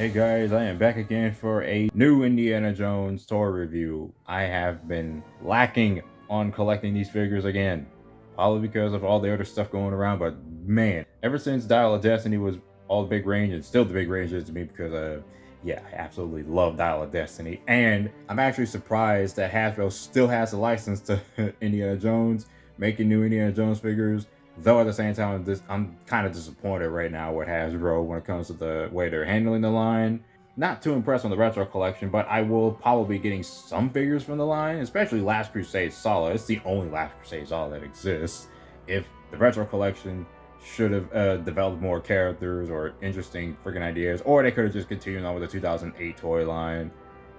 Hey guys, I am back again for a new Indiana Jones toy review. I have been lacking on collecting these figures again, probably because of all the other stuff going around, but man, ever since Dial of Destiny was all the big range, and still the big range is to me because yeah, I absolutely love Dial of Destiny, and I'm actually surprised that Hasbro still has the license to Indiana Jones, making new Indiana Jones figures. Though at the same time, I'm kind of disappointed right now with Hasbro when it comes to the way they're handling the line. Not too impressed on the retro collection, but I will probably be getting some figures from the line, especially Last Crusade Solid. It's the only Last Crusade Solid that exists. If the retro collection should have developed more characters or interesting freaking ideas, or they could have just continued on with the 2008 toy line,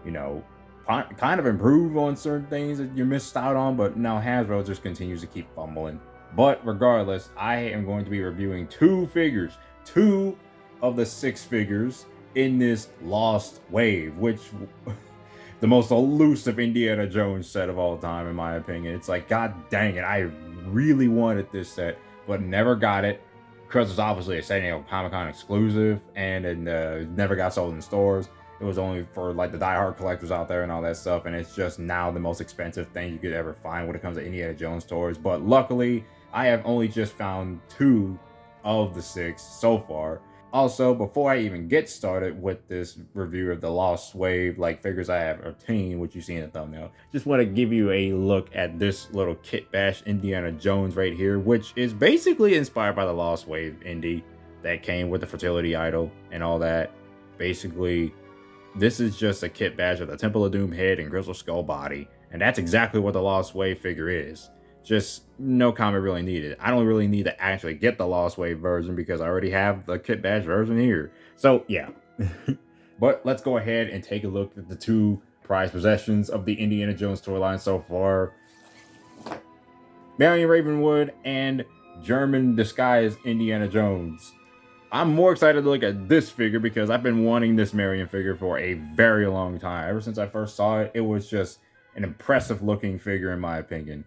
you know, kind of improve on certain things that you missed out on, but now Hasbro just continues to keep fumbling. But regardless, I am going to be reviewing two of the 6 figures in this Lost Wave, which the most elusive Indiana Jones set of all time, in my opinion. It's like, god dang it, I really wanted this set, but never got it because it's obviously a San Diego Comic-Con exclusive, and it never got sold in stores. It was only for like the diehard collectors out there and all that stuff, and it's just now the most expensive thing you could ever find when it comes to Indiana Jones toys. But luckily, I have only just found 2 of the 6 so far. Also, before I even get started with this review of the Lost Wave like figures I have obtained, which you see in the thumbnail, just want to give you a look at this little Kit Bash Indiana Jones right here, which is basically inspired by the Lost Wave Indy that came with the fertility idol and all that. Basically, this is just a Kit Bash of the Temple of Doom head and Crystal Skull body, and that's exactly what the Lost Wave figure is. Just no comment really needed. I don't really need to actually get the Lost Wave version because I already have the Kit Bash version here. So yeah. But let's go ahead and take a look at the 2 prized possessions of the Indiana Jones toy line so far. Marion Ravenwood and German disguised Indiana Jones. I'm more excited to look at this figure because I've been wanting this Marion figure for a very long time. Ever since I first saw it, it was just an impressive looking figure in my opinion.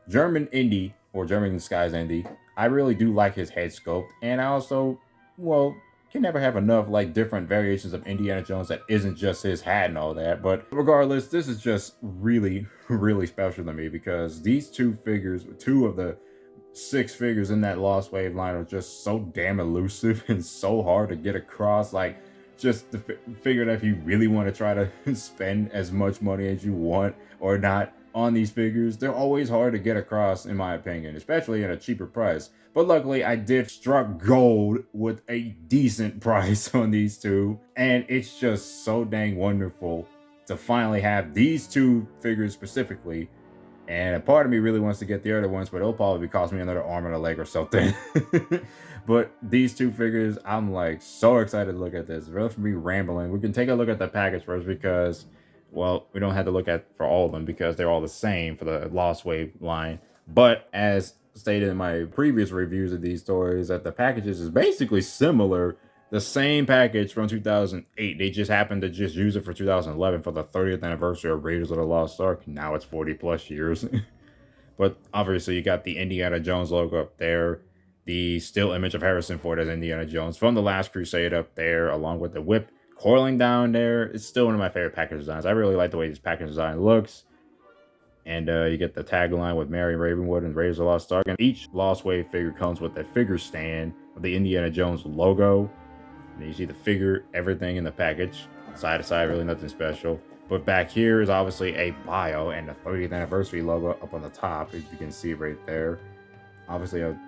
German Indy, or German disguised Indy, I really do like his head sculpt, and I also, well, can never have enough like different variations of Indiana Jones that isn't just his hat and all that. But regardless, this is just really, really special to me because these 2 figures, 2 of the 6 figures in that Lost Wave line are just so damn elusive and so hard to get across. Like, just the figure that if you really want to try to spend as much money as you want or not on these figures, they're always hard to get across in my opinion, especially at a cheaper price. But luckily I did struck gold with a decent price on these 2, and it's just so dang wonderful to finally have these 2 figures specifically. And a part of me really wants to get the other ones, but it'll probably cost me another arm and a leg or something. But these 2 figures, I'm like so excited to look at this. Rather than me rambling, we can take a look at the package first because, well, we don't have to look at for all of them because they're all the same for the Lost Wave line. But as stated in my previous reviews of these toys, that the packages is basically similar. The same package from 2008. They just happened to just use it for 2011 for the 30th anniversary of Raiders of the Lost Ark. Now it's 40 plus years. But obviously you got the Indiana Jones logo up there. The still image of Harrison Ford as Indiana Jones from The Last Crusade up there, along with the whip coiling down there. It's still one of my favorite package designs. I really like the way this package design looks. And you get the tagline with Marion Ravenwood and Raiders of the Lost Ark. And each Lost Wave figure comes with a figure stand of the Indiana Jones logo. And you see the figure, everything in the package, side to side, really nothing special. But back here is obviously a bio and the 30th anniversary logo up on the top, as you can see right there. Obviously a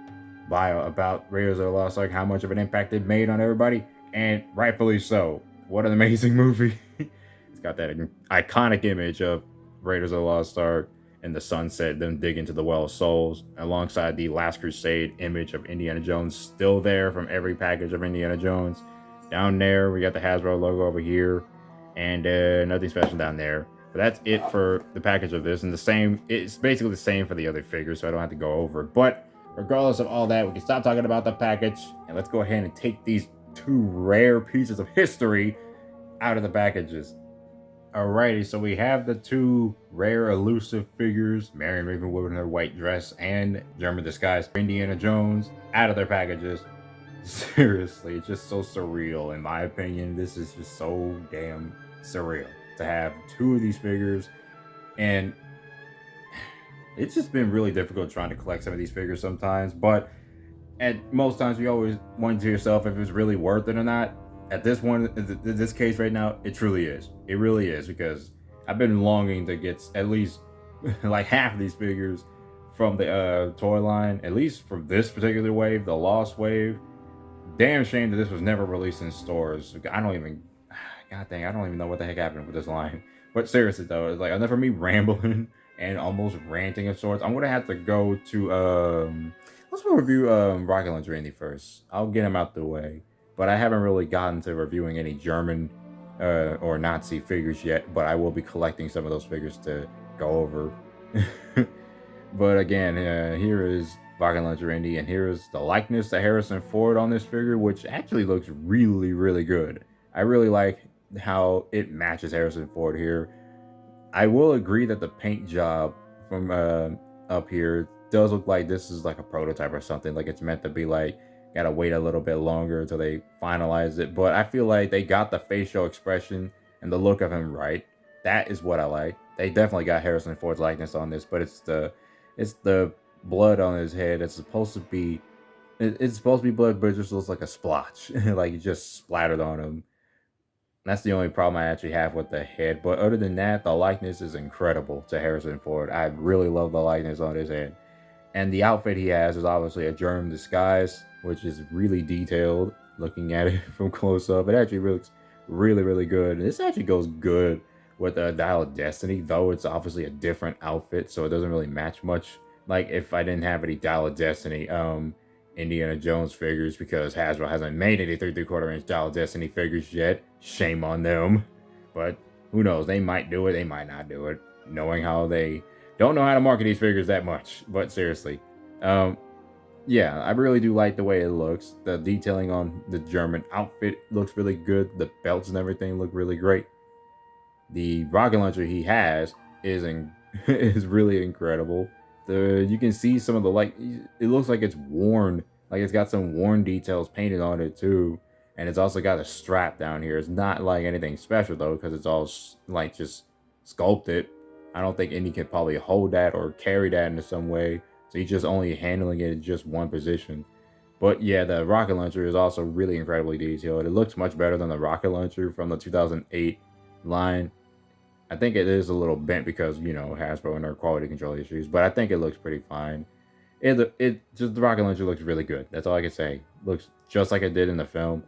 bio about Raiders of the Lost Ark, how much of an impact it made on everybody, and rightfully so. What an amazing movie. It's got that iconic image of Raiders of the Lost Ark and the sunset, them dig into the Well of Souls, alongside the Last Crusade image of Indiana Jones still there from every package of Indiana Jones. Down there, we got the Hasbro logo over here, and nothing special down there. But that's it for the package of this, and it's basically the same for the other figures, so I don't have to go over it. But regardless of all that, we can stop talking about the package, and let's go ahead and take these 2 rare pieces of history out of the packages. Alrighty, so we have the 2 rare elusive figures, Marion Ravenwood in her white dress and German disguise Indiana Jones, out of their packages. Seriously, it's just so surreal. In my opinion, this is just so damn surreal to have two of these figures. And it's just been really difficult trying to collect some of these figures sometimes. But at most times, you always wonder to yourself if it's really worth it or not. At this one, this case right now, it truly is. It really is, because I've been longing to get at least like half of these figures from the toy line, at least from this particular wave, the Lost Wave. Damn shame that this was never released in stores. I don't even, god dang, I don't even know what the heck happened with this line. But seriously though, it's like enough of me rambling and almost ranting of sorts. I'm gonna have to go to let's review Rocket Launcher Indy first. I'll get him out the way. But I haven't really gotten to reviewing any German or Nazi figures yet, but I will be collecting some of those figures to go over. But again, here is Rocket Launcher Indy, and here is the likeness to Harrison Ford on this figure, which actually looks really, really good. I really like how it matches Harrison Ford here. I will agree that the paint job from up here does look like this is like a prototype or something. Like it's meant to be like, gotta wait a little bit longer until they finalize it. But I feel like they got the facial expression and the look of him right. That is what I like. They definitely got Harrison Ford's likeness on this, but it's the blood on his head. It's supposed to be blood, but it just looks like a splotch, like it just splattered on him. That's the only problem I actually have with the head. But other than that, the likeness is incredible to Harrison Ford. I really love the likeness on his head. And the outfit he has is obviously a German disguise, which is really detailed. Looking at it from close up, it actually looks really, really good. And this actually goes good with the Dial of Destiny, though it's obviously a different outfit, so it doesn't really match much. Like if I didn't have any Dial of Destiny Indiana Jones figures, because Hasbro hasn't made any 3¾ inch Dial of Destiny figures yet. Shame on them. But who knows? They might do it, they might not do it. Knowing how they don't know how to market these figures that much. But seriously. Yeah, I really do like the way it looks. The detailing on the German outfit looks really good. The belts and everything look really great. The rocket launcher he has is is really incredible. You can see some of the, like, it looks like it's worn, like it's got some worn details painted on it too, and it's also got a strap down here. It's not like anything special though, because it's all like just sculpted. I don't think Indy can probably hold that or carry that into some way, so he's just only handling it in just one position. But yeah, the rocket launcher is also really incredibly detailed. It looks much better than the rocket launcher from the 2008 line. I think it is a little bent because, you know, Hasbro and their quality control issues, but I think it looks pretty fine. It just, the rocket launcher looks really good. That's all I can say. Looks just like it did in the film.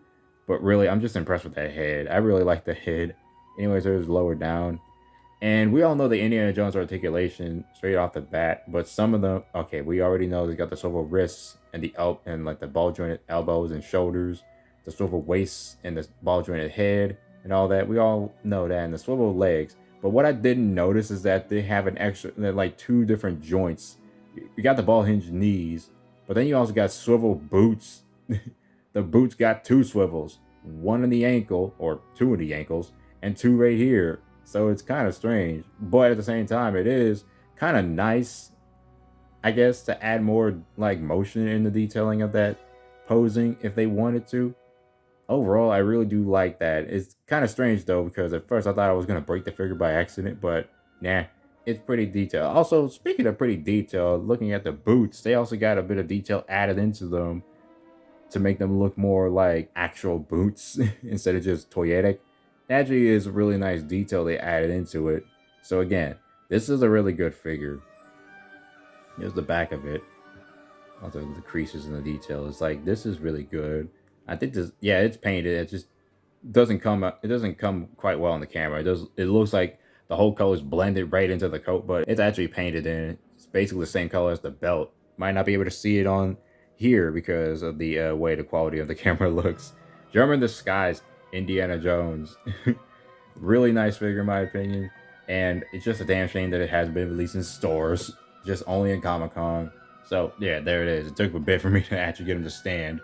But really, I'm just impressed with that head. I really like the head. Anyways, it was lower down. And we all know the Indiana Jones articulation straight off the bat, but some of them, okay, we already know they got the swivel wrists and and like the ball jointed elbows and shoulders, the swivel waist and the ball jointed head and all that. We all know that, and the swivel legs. But what I didn't notice is that they have an extra, like two different joints. You got the ball hinge knees, but then you also got swivel boots. The boots got two swivels, one in the ankle, or two in the ankles, and two right here. So it's kind of strange, but at the same time, it is kind of nice, I guess, to add more like motion in the detailing of that posing if they wanted to. Overall, I really do like that. It's kind of strange though, because at first I thought I was gonna break the figure by accident, but nah, it's pretty detailed. Also, speaking of pretty detailed, looking at the boots, they also got a bit of detail added into them to make them look more like actual boots instead of just toyetic. Actually is a really nice detail they added into it. So again, this is a really good figure. Here's the back of it. All the creases and the detail. It's like, this is really good. I think this, yeah, it's painted. It just doesn't come up. It doesn't come quite well on the camera. It does. It looks like the whole color is blended right into the coat, but it's actually painted in. It's basically the same color as the belt. Might not be able to see it on here because of the way the quality of the camera looks. German disguise Indiana Jones. Really nice figure in my opinion, and it's just a damn shame that it hasn't been released in stores, just only in Comic-Con. So yeah, there it is. It took a bit for me to actually get him to stand.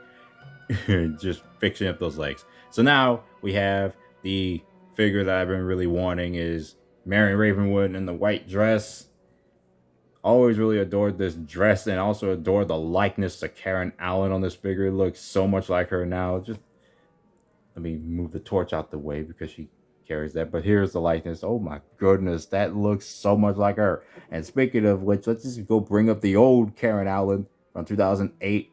Just fixing up those legs. So now we have the figure that I've been really wanting is Marion Ravenwood in the white dress. Always really adored this dress and also adored the likeness to Karen Allen on this figure. It looks so much like her now. Just let me move the torch out the way because she carries that. But here's the likeness. Oh my goodness, that looks so much like her. And speaking of which, let's just go bring up the old Karen Allen from 2008.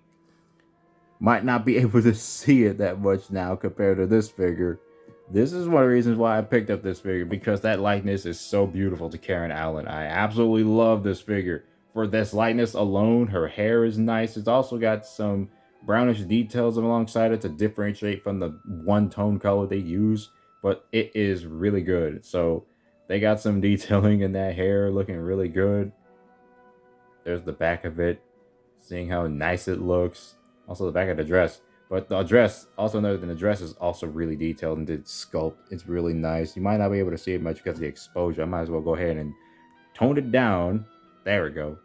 Might not be able to see it that much now compared to this figure. This is one of the reasons why I picked up this figure, because that likeness is so beautiful to Karen Allen. I absolutely love this figure. For this likeness alone, her hair is nice. It's also got some brownish details alongside it to differentiate from the one tone color they use, but it is really good. So they got some detailing in that hair looking really good. There's the back of it, seeing how nice it looks. Also the back of the dress. But the dress, also noted that the dress is also really detailed and did sculpt. It's really nice. You might not be able to see it much because of the exposure. I might as well go ahead and tone it down. There we go.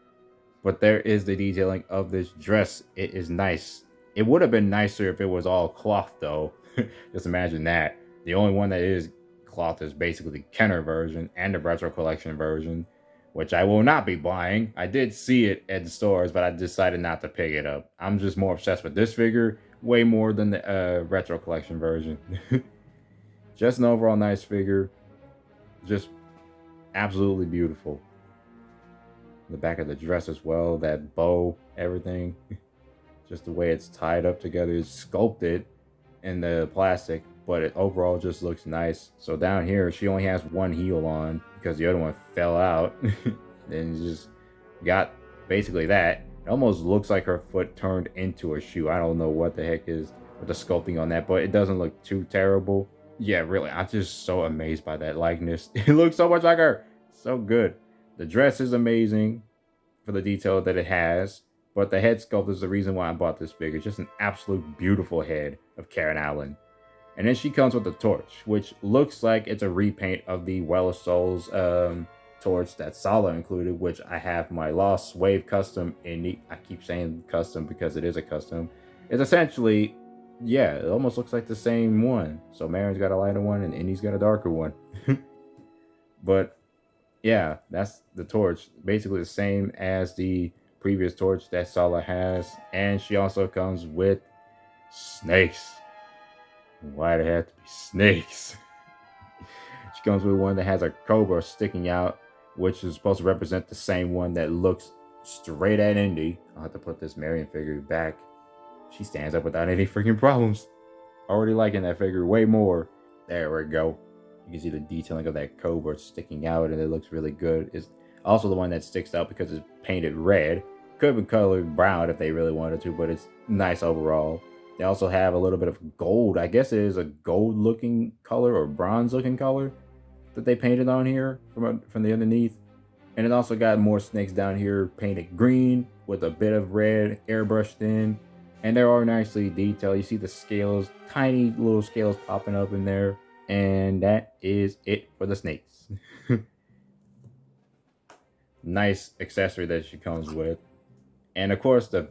But there is the detailing of this dress. It is nice. It would have been nicer if it was all cloth though. Just imagine that. The only one that is cloth is basically the Kenner version and the Retro Collection version, which I will not be buying. I did see it at the stores, but I decided not to pick it up. I'm just more obsessed with this figure, way more than the Retro Collection version. Just an overall nice figure. Just absolutely beautiful. The back of the dress as well, that bow, everything. Just the way it's tied up together is sculpted in the plastic, but it overall just looks nice. So down here, she only has one heel on because the other one fell out. Then you just got basically that. It almost looks like her foot turned into a shoe. I don't know what the heck is with the sculpting on that, but it doesn't look too terrible. Yeah, really, I'm just so amazed by that likeness. It looks so much like her. So good. The dress is amazing for the detail that it has, but the head sculpt is the reason why I bought this figure. Just an absolute beautiful head of Karen Allen. And then she comes with the torch, which looks like it's a repaint of the Well of Souls torch that Sala included, which I have my Lost Wave custom in. I keep saying custom because it is a custom. It's essentially, yeah, it almost looks like the same one. So Marion's got a lighter one and Indy's got a darker one. But yeah, that's the torch. Basically the same as the previous torch that Sala has. And she also comes with snakes. Why'd it have to be snakes? She comes with one that has a cobra sticking out, which is supposed to represent the same one that looks straight at Indy. I'll have to put this Marion figure back. She stands up without any freaking problems. Already liking that figure way more. There we go. You can see the detailing of that cobra sticking out, and it looks really good. It's also the one that sticks out because it's painted red. Could have been colored brown if they really wanted to, but it's nice overall. They also have a little bit of gold. I guess it is a gold looking color or bronze looking color that they painted on here from the underneath. And it also got more snakes down here painted green with a bit of red airbrushed in. And they are nicely detailed. You see the scales, tiny little scales popping up in there. And that is it for the snakes. Nice accessory that she comes with. And of course, the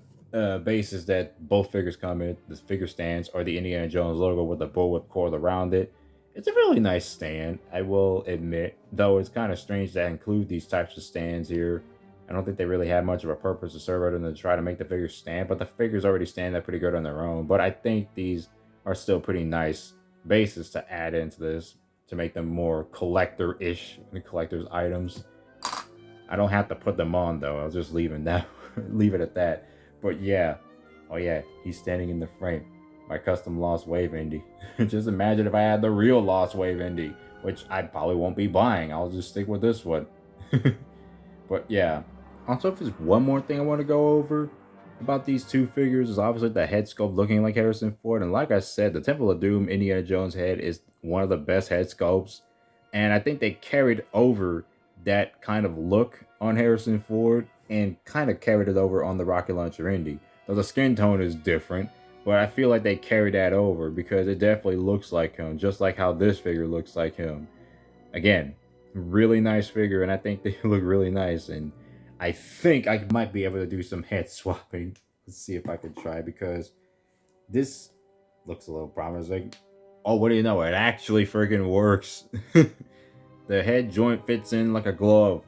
bases that both figures come in, the figure stands, or the Indiana Jones logo with the bullwhip cord around it. It's a really nice stand, I will admit, though it's kind of strange to include these types of stands here. I don't think they really have much of a purpose to serve other than to try to make the figures stand, but the figures already stand up pretty good on their own. But I think these are still pretty nice bases to add into this to make them more collector-ish, collector's items. I don't have to put them on though. I'll just leave it at that. But yeah, oh yeah, he's standing in the frame. My custom Lost Wave Indy. Just imagine if I had the real Lost Wave Indy, which I probably won't be buying. I'll just stick with this one. But yeah. Also, if there's one more thing I want to go over about these two figures is obviously the head sculpt looking like Harrison Ford. And like I said, the Temple of Doom Indiana Jones head is one of the best head sculpts. And I think they carried over that kind of look on Harrison Ford and kind of carried it over on the Rocket Launcher Indy. Though the skin tone is different, but I feel like they carried that over because it definitely looks like him, just like how this figure looks like him. Again, really nice figure, and I think they look really nice. And I think I might be able to do some head swapping. Let's see if I can try, because this looks a little promising. Oh, what do you know? It actually freaking works. The head joint fits in like a glove.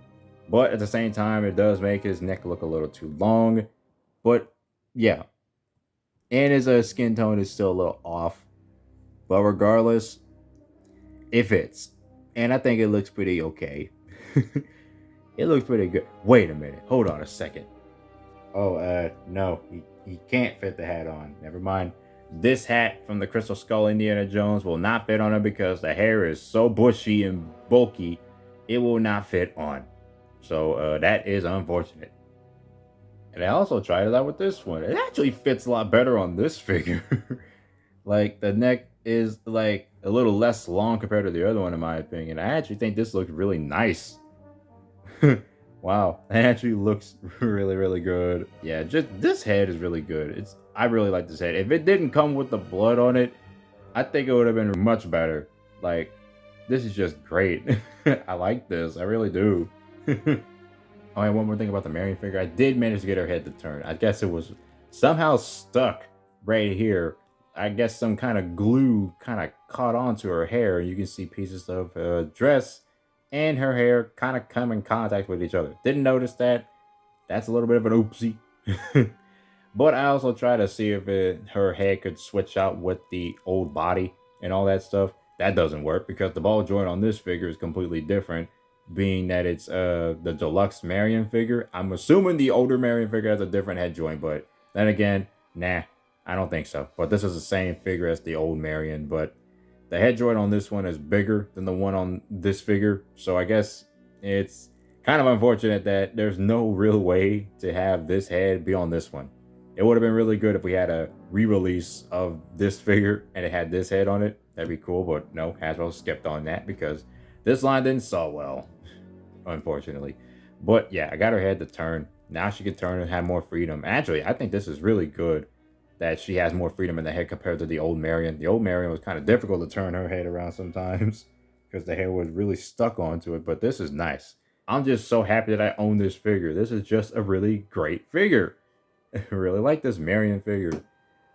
But at the same time, it does make his neck look a little too long. But yeah, and his skin tone is still a little off. But regardless, it fits. And I think it looks pretty okay. It looks pretty good. Wait a minute. Hold on a second. Oh, no. He can't fit the hat on. Never mind. This hat from the Crystal Skull Indiana Jones will not fit on him because the hair is so bushy and bulky, it will not fit on. So that is unfortunate. And I also tried it out with this one. It actually fits a lot better on this figure. Like the neck is like a little less long compared to the other one in my opinion. I actually think this looks really nice. Wow, that actually looks really, really good. Yeah, just this head is really good. I really like this head. If it didn't come with the blood on it, I think it would have been much better. Like, this is just great. I like this. I really do. Oh, and one more thing about the Marion figure. I did manage to get her head to turn. I guess it was somehow stuck right here. I guess some kind of glue kind of caught onto her hair. You can see pieces of her dress and her hair kind of come in contact with each other. Didn't notice that. That's a little bit of an oopsie. But I also tried to see if her head could switch out with the old body and all that stuff. That doesn't work because the ball joint on this figure is completely different, being that it's the deluxe Marion figure. I'm assuming the older Marion figure has a different head joint, but then again, nah, I don't think so. But this is the same figure as the old Marion, but the head joint on this one is bigger than the one on this figure. So I guess it's kind of unfortunate that there's no real way to have this head be on this one. It would have been really good if we had a re-release of this figure and it had this head on it. That'd be cool, but no, Hasbro skipped on that because this line didn't sell well, unfortunately. But yeah, I got her head to turn. Now she can turn and have more freedom. Actually, I think this is really good that she has more freedom in the head compared to the old Marion. The old Marion was kind of difficult to turn her head around sometimes because the hair was really stuck onto it, but this is nice. I'm just so happy that I own this figure. This is just a really great figure. I really like this Marion figure.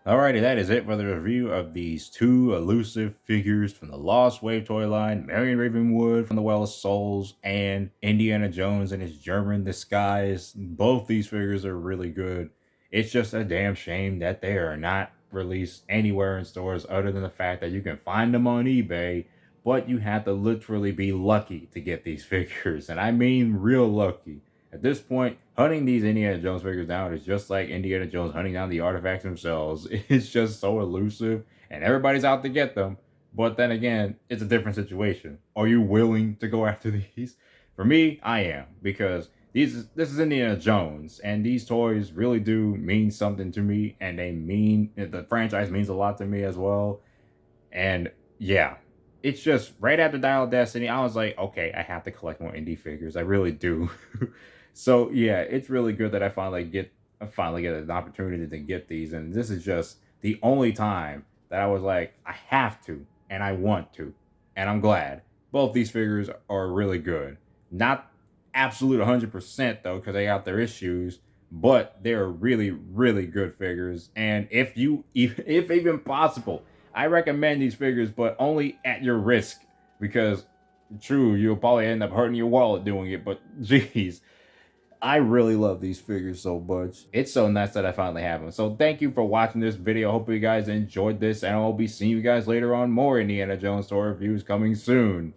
Alrighty, that is it for the review of these two elusive figures from the Lost Wave toy line, Marion Ravenwood from the Well of Souls, and Indiana Jones in his German disguise. Both these figures are really good. It's just a damn shame that they are not released anywhere in stores other than the fact that you can find them on eBay, but you have to literally be lucky to get these figures, and I mean real lucky. At this point, hunting these Indiana Jones figures down is just like Indiana Jones hunting down the artifacts themselves. It's just so elusive, and everybody's out to get them. But then again, it's a different situation. Are you willing to go after these? For me, I am, because this is Indiana Jones, and these toys really do mean something to me, and the franchise means a lot to me as well. And yeah, it's just right after Dial of Destiny, I was like, okay, I have to collect more indie figures. I really do. So yeah, it's really good that I finally get an opportunity to get these, and this is just the only time that I was like, I have to and I want to, and I'm glad. Both these figures are really good. Not absolute 100% though, because they got their issues, but they're really, really good figures. And if even possible, I recommend these figures, but only at your risk, because true, you'll probably end up hurting your wallet doing it, but geez, I really love these figures so much. It's so nice that I finally have them. So thank you for watching this video. Hope you guys enjoyed this, and I'll be seeing you guys later on more Indiana Jones toy reviews coming soon.